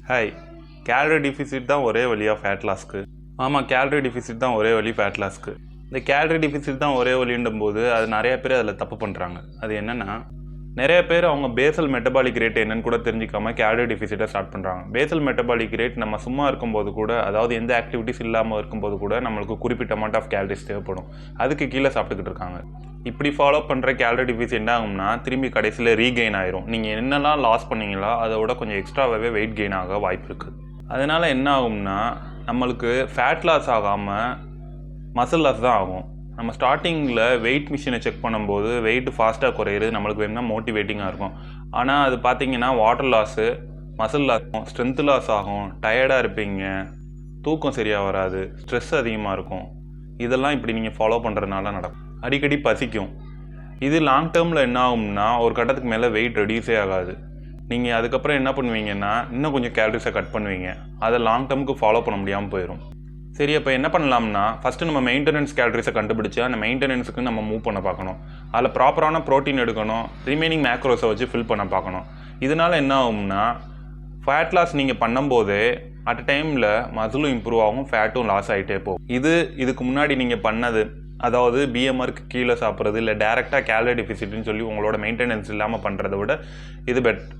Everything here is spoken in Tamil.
ஹாய், கேலரி டிஃபிசிட் தான் ஒரே வழியாக ஃபேட் லாஸ்க்கு. ஆமாம், கேலரி டிஃபிசிட் தான் ஒரே வழி ஃபேட் லாஸ்க்கு. இந்த கேலரி டிஃபிசிட் தான் ஒரே வழின்னும் போது அது நிறைய பேர் அதில் தப்பு பண்ணுறாங்க. அது என்னென்னா, நிறைய பேர் அவங்க பேசல் மெட்டபாலிக் ரேட் என்னன்னு கூட தெரிஞ்சிக்காமல் கேலரி டிஃபிசிட்டை ஸ்டார்ட் பண்ணுறாங்க. பேசல் மெட்டபாலிக் ரேட் நம்ம சும்மா இருக்கும்போது கூட, அதாவது எந்த ஆக்டிவிட்டிஸ் இல்லாமல் இருக்கும்போது கூட நம்மளுக்கு குறிப்பிட்ட அமௌண்ட் ஆஃப் கேலரிஸ் தேவைப்படும். அதுக்கு கீழே சாப்பிட்டுக்கிட்டு இருக்காங்க. இப்படி ஃபாலோ பண்ணுற கேலரி டிஃபிசிட் என்ன ஆகும்னா, திரும்பி கடைசியில் ரீகெயின் ஆயிரும். நீங்கள் என்னெல்லாம் லாஸ் பண்ணீங்களோ அதோட கொஞ்சம் எக்ஸ்ட்ராவாகவே வெயிட் கெயின் ஆக வாய்ப்பு இருக்குது. அதனால் என்ன ஆகும்னா, நம்மளுக்கு ஃபேட் லாஸ் ஆகாமல் மசில் லாஸ் தான் ஆகும். நம்ம ஸ்டார்டிங்கில் வெயிட் மிஷினை செக் பண்ணும்போது வெயிட் ஃபாஸ்ட்டாக குறையிறது நம்மளுக்கு வேணும்னா மோட்டிவேட்டிங்காக இருக்கும். ஆனால் அது பார்த்தீங்கன்னா வாட்டர் லாஸு, மசில் லாஸ் ஆகும், ஸ்ட்ரென்த் லாஸ் ஆகும், டயர்டாக இருப்பீங்க, தூக்கம் சரியாக வராது, ஸ்ட்ரெஸ் அதிகமாக இருக்கும். இதெல்லாம் இப்படி நீங்கள் ஃபாலோ பண்ணுறதுனால நடக்கும். அடிக்கடி பசிக்கும். இது லாங் டேர்மில் என்ன ஆகும்னா, ஒரு கட்டத்துக்கு மேலே வெயிட் ரெடியூஸே ஆகாது. நீங்கள் அதுக்கப்புறம் என்ன பண்ணுவீங்கன்னா, இன்னும் கொஞ்சம் கேலரிஸை கட் பண்ணுவீங்க. அதை லாங் டேர்முக்கு ஃபாலோ பண்ண முடியாமல் போயிடும். சரி, அப்போ என்ன பண்ணலாம்னா, ஃபஸ்ட்டு நம்ம மெயின்டெனன்ஸ் கேலரிஸை கண்டுபிடிச்சி அந்த மெயின்டெனன்ஸுக்கு நம்ம மூவ் பண்ண பார்க்கணும். அதில் ப்ராப்பரான ப்ரோட்டீன் எடுக்கணும், ரிமைனிங் மேக்ரோஸை வச்சு ஃபில் பண்ண பார்க்கணும். இதனால் என்ன ஆகும்னா, ஃபேட் லாஸ் நீங்கள் பண்ணும்போதே அட் டைமில் மசிலும் இம்ப்ரூவ் ஆகும், ஃபேட்டும் லாஸ் ஆகிட்டே போகும். இதுக்கு முன்னாடி நீங்கள் பண்ணது, அதாவது பிஎம்ஆருக்கு கீழே சாப்பிட்றது இல்லை டேரெக்டாக கேலரி டெஃபிசிட்னு சொல்லி உங்களோட மெயின்டெனன்ஸ் இல்லாமல் பண்ணுறதை விட இது பெட்டர்.